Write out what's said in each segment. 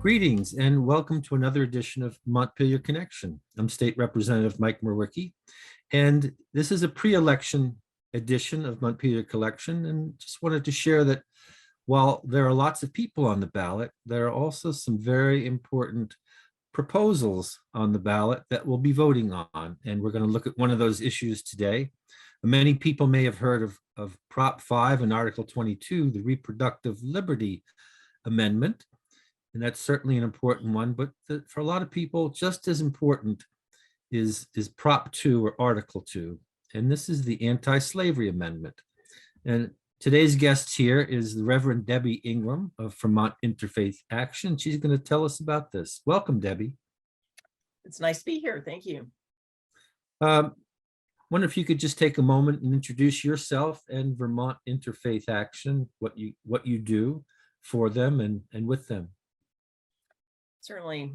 Greetings and welcome to another edition of Montpelier Connection. I'm State Representative Mike Mrowicki, and this is a pre-election edition of Montpelier Collection, and just wanted to share that while there are lots of people on the ballot, there are also some very important proposals on the ballot that we'll be voting on, and we're going to look at one of those issues today. Many people may have heard of Prop 5 and Article 22, the Reproductive Liberty Amendment. And that's certainly an important one, but for a lot of people, just as important is Prop 2 or Article 2. And this is the Anti-Slavery Amendment. And today's guest here is the Reverend Debbie Ingram of Vermont Interfaith Action. She's going to tell us about this. Welcome, Debbie. It's nice to be here. Thank you. Wonder if you could just take a moment and introduce yourself and Vermont Interfaith Action, what you do for them and with them. Certainly.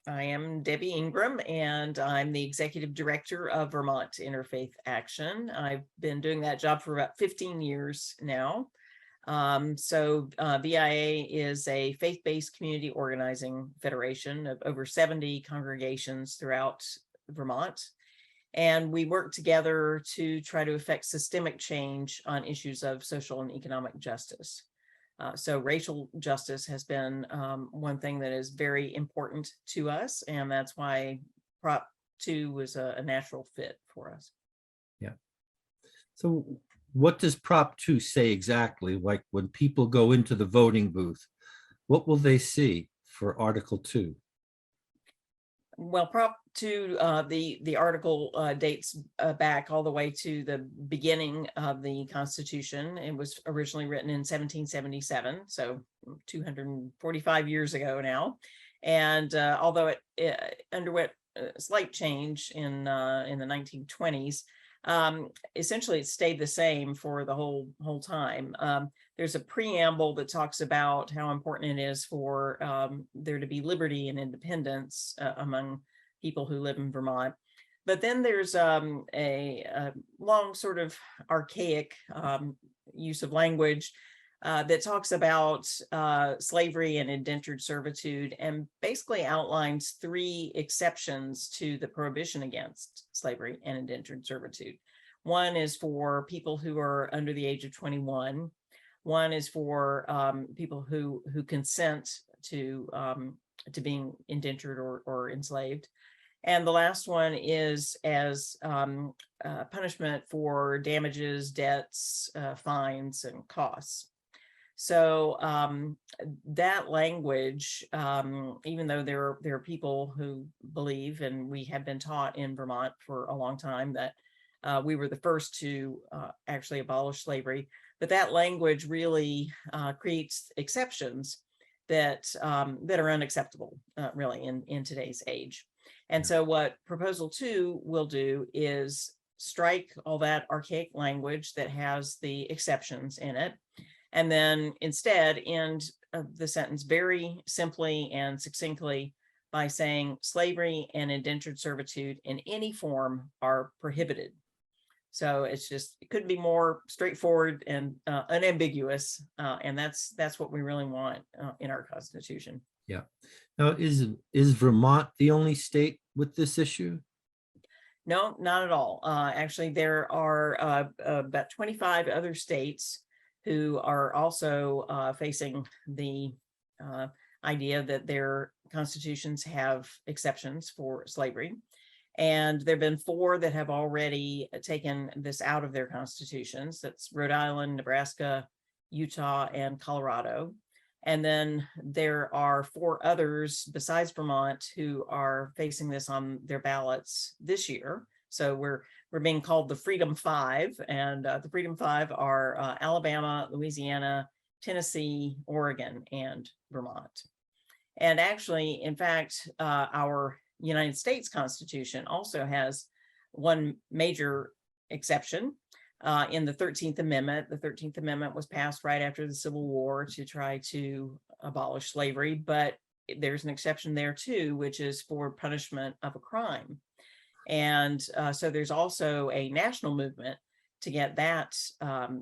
I am Debbie Ingram, and I'm the Executive Director of Vermont Interfaith Action. I've been doing that job for about 15 years now. VIA is a faith-based community organizing federation of over 70 congregations throughout Vermont. And we work together to try to affect systemic change on issues of social and economic justice. So racial justice has been one thing that is very important to us, and that's why Prop 2 was a natural fit for us. Yeah. So what does Prop 2 say exactly? Like when people go into the voting booth, what will they see for Article 2? Well, Prop 2, the article dates back all the way to the beginning of the Constitution. It was originally written in 1777, so 245 years ago now. And although it underwent a slight change in the 1920s, essentially it stayed the same for the whole time. There's a preamble that talks about how important it is for there to be liberty and independence among people who live in Vermont. But then there's a long sort of archaic use of language that talks about slavery and indentured servitude, and basically outlines 3 exceptions to the prohibition against slavery and indentured servitude. One is for people who are under the age of 21. One is for people who consent to being indentured or enslaved. And the last one is as punishment for damages, debts, fines, and costs. So that language, even though there are people who believe, and we have been taught in Vermont for a long time, that we were the first to actually abolish slavery, but that language really creates exceptions that are unacceptable, really, in today's age. And so what Proposal 2 will do is strike all that archaic language that has the exceptions in it, and then instead end the sentence very simply and succinctly by saying slavery and indentured servitude in any form are prohibited. So it couldn't be more straightforward and unambiguous, and that's what we really want in our Constitution. Yeah. Now, is Vermont the only state with this issue? No, not at all. Actually, there are about 25 other states who are also facing the idea that their constitutions have exceptions for slavery. And there have been 4 that have already taken this out of their constitutions. That's Rhode Island, Nebraska, Utah, and Colorado. And then there are 4 others besides Vermont who are facing this on their ballots this year. So we're being called the Freedom 5, and the Freedom 5 are Alabama, Louisiana, Tennessee, Oregon, and Vermont. And actually, in fact, our United States Constitution also has one major exception in the 13th Amendment. The 13th Amendment was passed right after the Civil War to try to abolish slavery, but there's an exception there too, which is for punishment of a crime. And so there's also a national movement to get that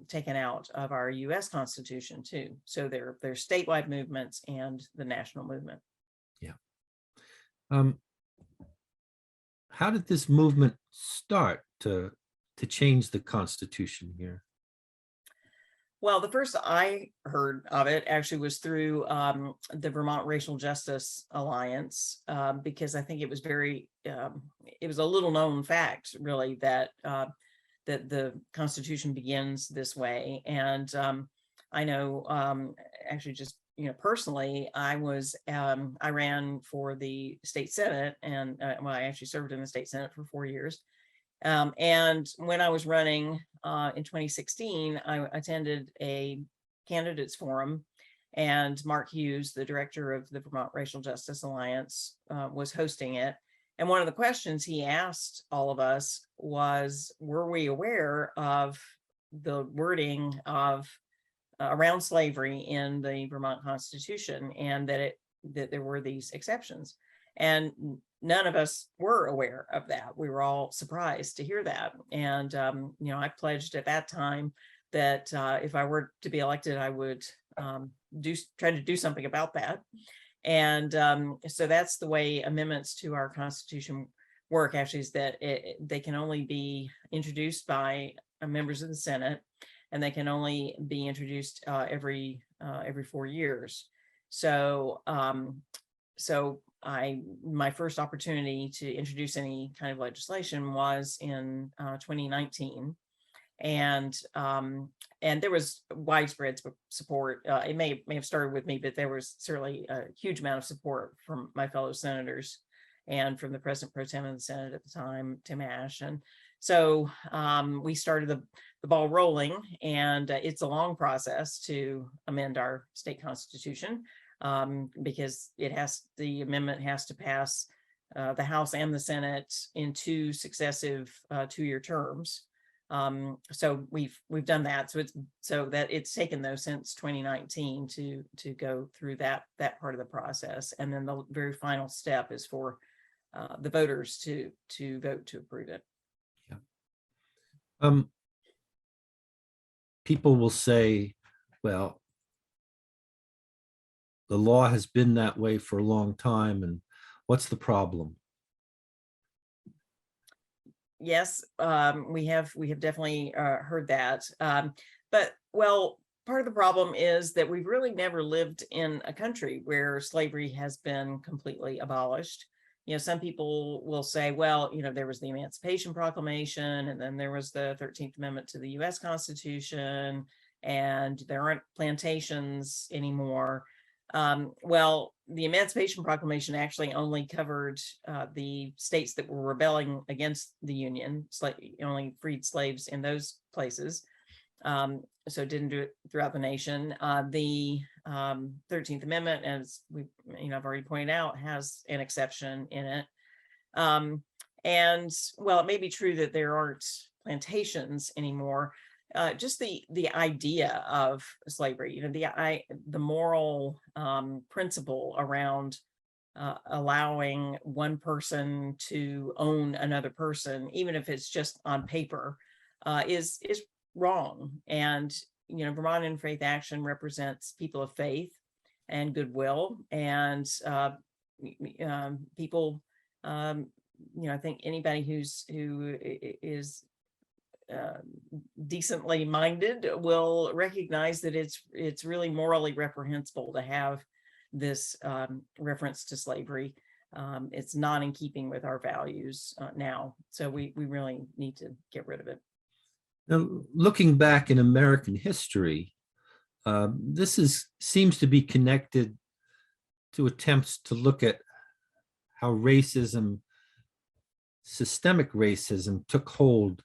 taken out of our U.S. Constitution too. So there's statewide movements and the national movement. Um, how did this movement start to change the Constitution here? Well, the first I heard of it actually was through the Vermont Racial Justice Alliance, because I think it was it was a little known fact, really, that that the Constitution begins this way. And I know, actually, just personally, I ran for the state senate, and well, I actually served in the state senate for 4 years. And when I was running in 2016, I attended a candidates forum, and Mark Hughes, the director of the Vermont Racial Justice Alliance, was hosting it. And one of the questions he asked all of us was, were we aware of the wording of around slavery in the Vermont Constitution, and that there were these exceptions? And none of us were aware of that. We were all surprised to hear that. And, I pledged at that time that if I were to be elected, I would try to do something about that. And so that's the way amendments to our Constitution work, actually, is that they can only be introduced by members of the Senate, and they can only be introduced every 4 years. So, my first opportunity to introduce any kind of legislation was in 2019, and there was widespread support. It may have started with me, but there was certainly a huge amount of support from my fellow senators and from the President Pro Tem of the Senate at the time, Tim Ash. And so we started the ball rolling, and it's a long process to amend our state constitution, because the amendment has to pass the House and the Senate in 2 successive 2-year terms. So we've done that. So it's taken, though, since 2019 to go through that part of the process, and then the very final step is for the voters to vote to approve it. Yeah. People will say, well, the law has been that way for a long time, and what's the problem? Yes, we have definitely heard that. But, well, part of the problem is that we've really never lived in a country where slavery has been completely abolished. Some people will say, well, there was the Emancipation Proclamation, and then there was the 13th Amendment to the U.S. Constitution, and there aren't plantations anymore. Well, the Emancipation Proclamation actually only covered the states that were rebelling against the Union, only freed slaves in those places. So it didn't do it throughout the nation. The 13th Amendment, as I've already pointed out, has an exception in it. And well, it may be true that there aren't plantations anymore. Just the idea of slavery, the moral principle around allowing one person to own another person, even if it's just on paper, is wrong. And Vermont Interfaith Action represents people of faith and goodwill, and people. I think anybody who is decently minded will recognize that it's really morally reprehensible to have this reference to slavery. It's not in keeping with our values now, so we really need to get rid of it. Now, looking back in American history, seems to be connected to attempts to look at how systemic racism took hold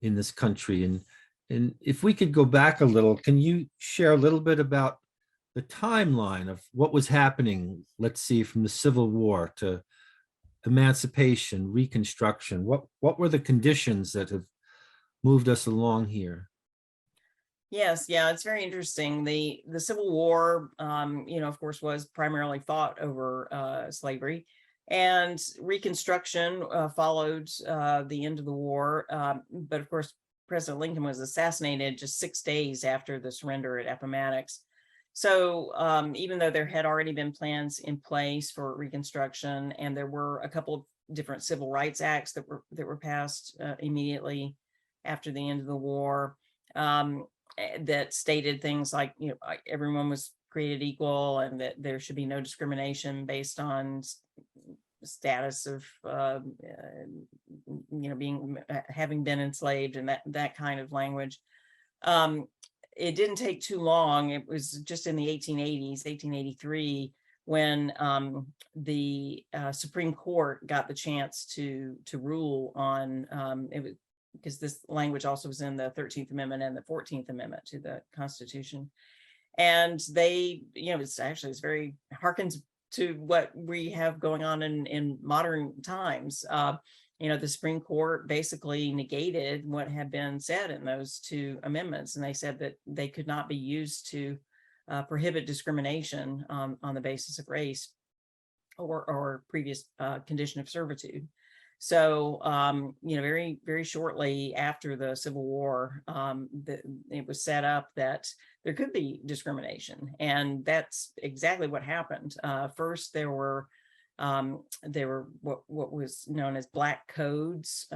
in this country. And if we could go back a little, can you share a little bit about the timeline of what was happening, let's see, from the Civil War to emancipation, Reconstruction? What were the conditions that have moved us along here? Yes, yeah, it's very interesting. The Civil War, of course, was primarily fought over slavery, and Reconstruction followed the end of the war. But of course, President Lincoln was assassinated just 6 days after the surrender at Appomattox. So even though there had already been plans in place for Reconstruction, and there were a couple of different civil rights acts that were passed immediately after the end of the war, that stated things like, everyone was created equal, and that there should be no discrimination based on status of being having been enslaved, and that kind of language. It didn't take too long. It was just in the 1880s, 1883, when the Supreme Court got the chance to rule on it, was because this language also was in the 13th Amendment and the 14th Amendment to the Constitution. And they, it's very harkens to what we have going on in modern times. The Supreme Court basically negated what had been said in those two amendments, and they said that they could not be used to prohibit discrimination on the basis of race or previous condition of servitude. So, very, very shortly after the Civil War, it was set up that there could be discrimination, and that's exactly what happened. First, there were what was known as black codes.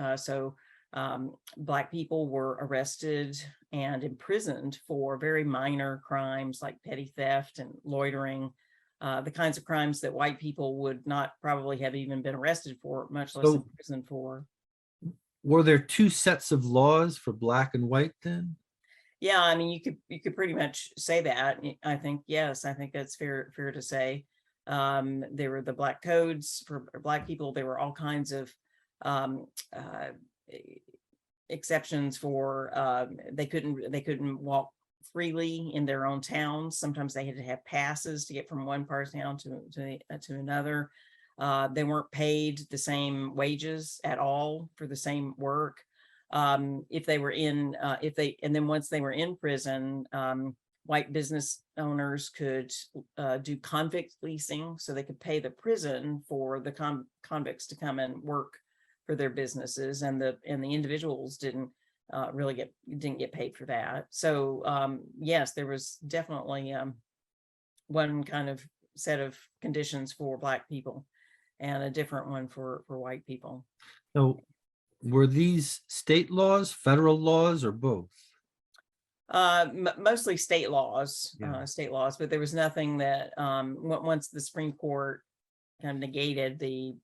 Black people were arrested and imprisoned for very minor crimes like petty theft and loitering, the kinds of crimes that white people would not probably have even been arrested for, much less imprisoned for. Were there two sets of laws for black and white then? Yeah, I mean, you could pretty much say that. I think, yes, I think that's fair to say. There were the black codes for black people. There were all kinds of exceptions for they couldn't walk freely in their own towns. Sometimes they had to have passes to get from one part of town to another. They weren't paid the same wages at all for the same work. If they were in, and then once they were in prison, white business owners could do convict leasing, so they could pay the prison for the convicts to come and work for their businesses, and the individuals didn't get paid for that. So yes, there was definitely one kind of set of conditions for black people and a different one for white people. So were these state laws, federal laws, or both? Mostly state laws, Yeah. but there was nothing that once the Supreme Court kind of negated the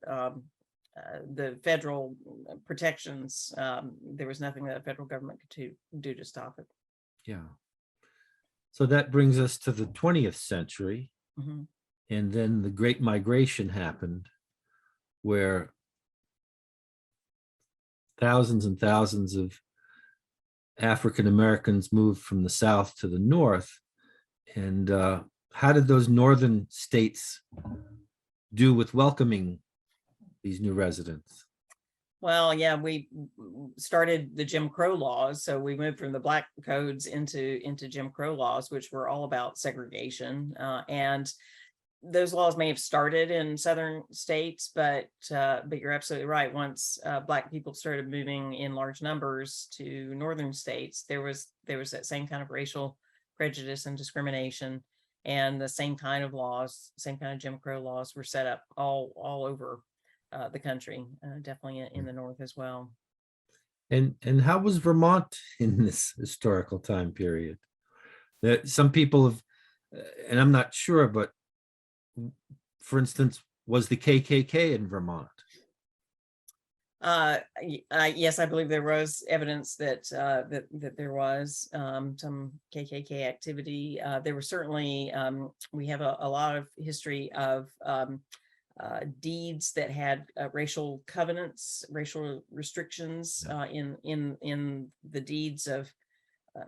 federal protections, there was nothing that the federal government could do to stop it. Yeah. So that brings us to the 20th century. Mm-hmm. And then the Great Migration happened, where thousands and thousands of African Americans moved from the South to the North. And how did those northern states do with welcoming these new residents? Well, yeah, we started the Jim Crow laws. So we moved from the black codes into Jim Crow laws, which were all about segregation. And those laws may have started in southern states, but you're absolutely right. Once black people started moving in large numbers to northern states, there was that same kind of racial prejudice and discrimination, and the same kind of laws, same kind of Jim Crow laws were set up all over the country, definitely in the North as well. And how was Vermont in this historical time period? That some people have, and I'm not sure, but for instance, was the KKK in Vermont? Yes, I believe there was evidence that there was some KKK activity. There were certainly, we have a lot of history of deeds that had racial covenants, racial restrictions in the deeds of,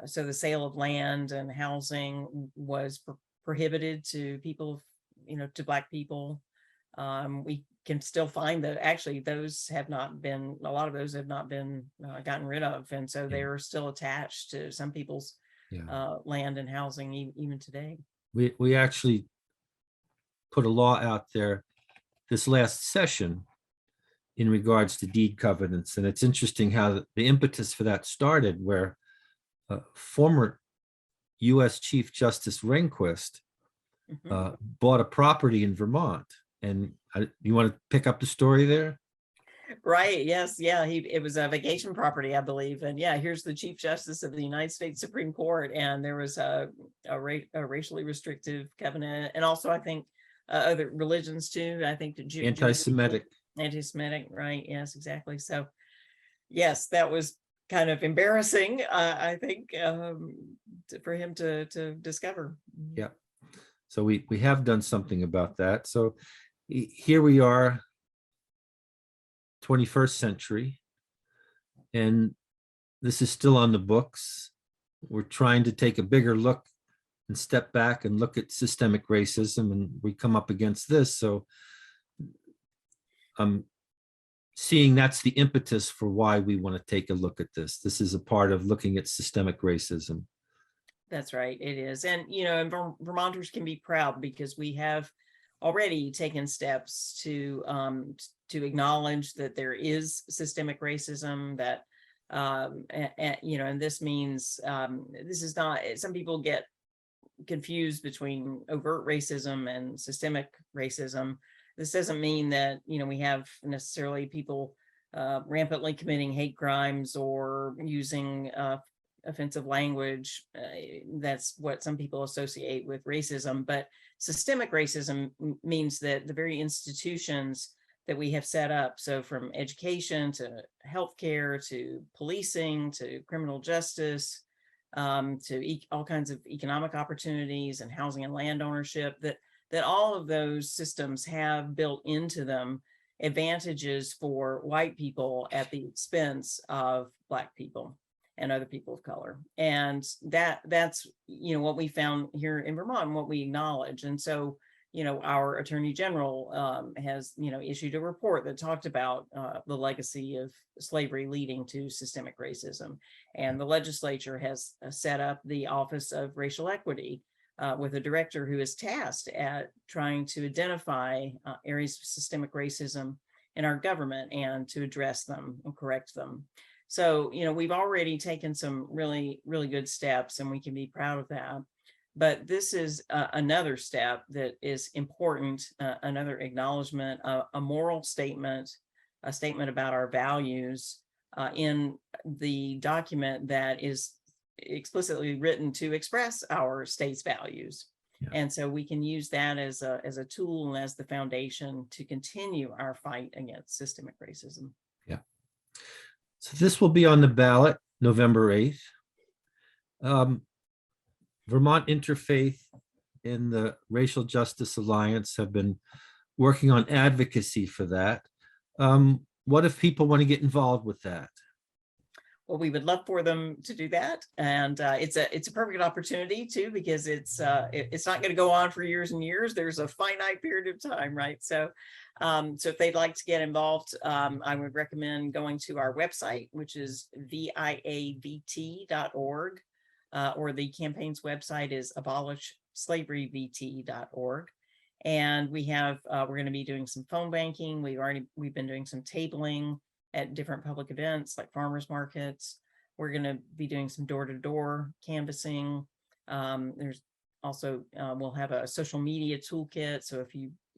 so the sale of land and housing was prohibited to people, to black people. We can still find that actually those have not been, a lot of those have not been gotten rid of. And so they're still attached to some people's land and housing even today. We actually put a law out there this last session in regards to deed covenants. And it's interesting how the impetus for that started, where former U.S. Chief Justice Rehnquist Mhm. bought a property in Vermont. And you want to pick up the story there? Right. Yes. Yeah. It was a vacation property, I believe. And yeah, here's the Chief Justice of the United States Supreme Court. And there was a racially restrictive covenant. And also, I think other religions too. I think the Jewish people, Anti-Semitic. anti-Semitic. Right. Yes, exactly. So, yes, that was kind of embarrassing, I think, for him to discover. Yeah. So we have done something about that. So here we are, 21st century, and this is still on the books. We're trying to take a bigger look and step back and look at systemic racism, and we come up against this. So I'm seeing that's the impetus for why we want to take a look at this. This is a part of looking at systemic racism. That's right, it is. And, and Vermonters can be proud because we have already taken steps to acknowledge that there is systemic racism, that, and this means, this is not, some people get confused between overt racism and systemic racism. This doesn't mean that, we have necessarily people rampantly committing hate crimes or using offensive language. That's what some people associate with racism. But systemic racism means that the very institutions that we have set up, so from education to healthcare to policing to criminal justice, to all kinds of economic opportunities and housing and land ownership, that all of those systems have built into them advantages for white people at the expense of Black people and other people of color. And that's what we found here in Vermont and what we acknowledge. And so our Attorney General has issued a report that talked about the legacy of slavery leading to systemic racism. And the legislature has set up the Office of Racial Equity with a director who is tasked at trying to identify areas of systemic racism in our government and to address them and correct them. So, we've already taken some really, really good steps, and we can be proud of that. But this is another step that is important, another acknowledgement, a moral statement, a statement about our values in the document that is explicitly written to express our state's values. Yeah. And so we can use that as a tool and as the foundation to continue our fight against systemic racism. Yeah. So this will be on the ballot November 8th. Vermont Interfaith and the Racial Justice Alliance have been working on advocacy for that. What if people want to get involved with that? Well, we would love for them to do that, and it's a perfect opportunity too, because it's not going to go on for years and years. There's a finite period of time, right? So, so if they'd like to get involved, I would recommend going to our website, which is viavt.org, or the campaign's website is abolishslaveryvt.org. And we have we're going to be doing some phone banking. We've been doing some tabling at different public events like farmers markets. We're going to be doing some door-to-door canvassing. There's also we'll have a social media toolkit. So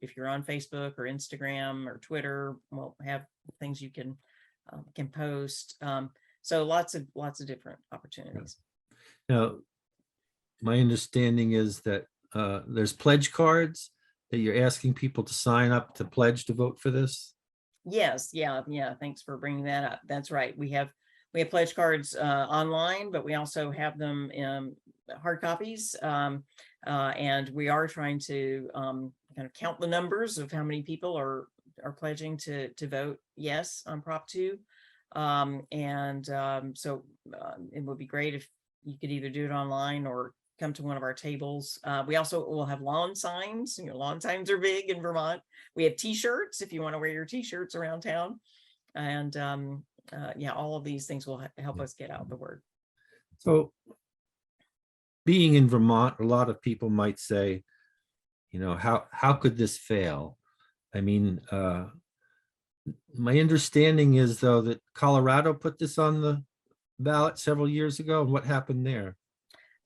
if you're on Facebook or Instagram or Twitter, we'll have things you can post. So lots of different opportunities. Now, my understanding is that there's pledge cards that you're asking people to sign up to pledge to vote for this. Yes. Yeah. Thanks for bringing that up. That's right. We have pledge cards online, but we also have them in hard copies. And we are trying to kind of count the numbers of how many people are pledging to vote yes on Prop 2. So it would be great if you could either do it online or come to one of our tables. We also will have lawn signs. Lawn signs are big in Vermont. We have t-shirts if you want to wear your t-shirts around town. And all of these things will help us get out the word. So being in Vermont, a lot of people might say, how could this fail? I mean, my understanding is, though, that Colorado put this on the ballot several years ago. And what happened there?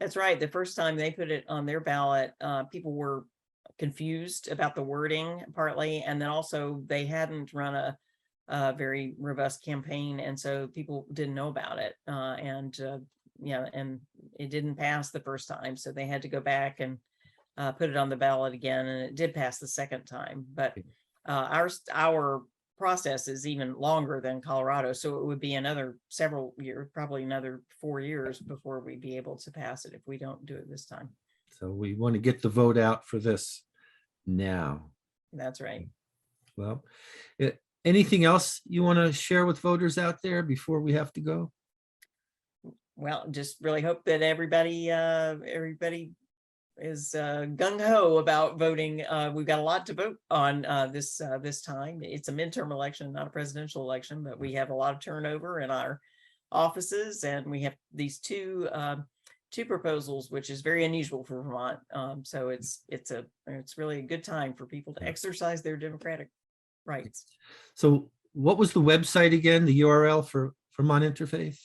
That's right. The first time they put it on their ballot, people were confused about the wording partly, and then also they hadn't run a very robust campaign, and so people didn't know about it. Yeah, and it didn't pass the first time, so they had to go back and put it on the ballot again, and it did pass the second time. But our process is even longer than Colorado, so it would be another several years, probably another 4 years before we'd be able to pass it if we don't do it this time. So we want to get the vote out for this now. That's right. Well, anything else you want to share with voters out there before we have to go? Well, just really hope that everybody is gung-ho about voting. We've got a lot to vote on this time. It's a midterm election, not a presidential election, but we have a lot of turnover in our offices, and we have these two proposals, which is very unusual for Vermont. So it's really a good time for people to exercise their democratic rights. So what was the website again, the URL for Vermont Interfaith?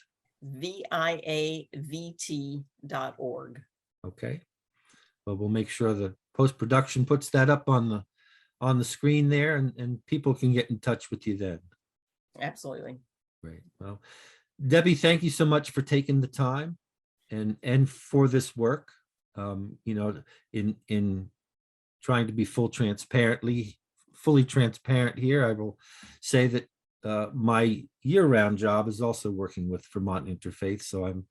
VIAVT.org. Okay. Well, we'll make sure the post-production puts that up on the screen there, and people can get in touch with you then. Absolutely. Great. Well, Debbie, thank you so much for taking the time and for this work. In trying to be fully transparent here, I will say that my year-round job is also working with Vermont Interfaith, so I'm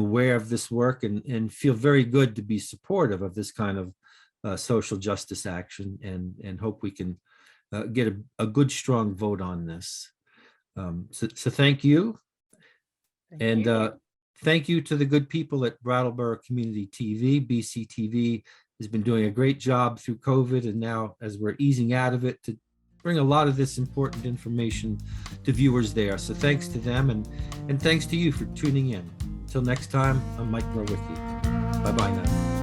aware of this work and feel very good to be supportive of this kind of social justice action, and hope we can get a good, strong vote on this. So thank you. Thank you to the good people at Brattleboro Community TV. BCTV has been doing a great job through COVID, and now as we're easing out of it, to bring a lot of this important information to viewers there. So thanks to them, and thanks to you for tuning in. Until next time, I'm Mike Mrowicki. Bye-bye now.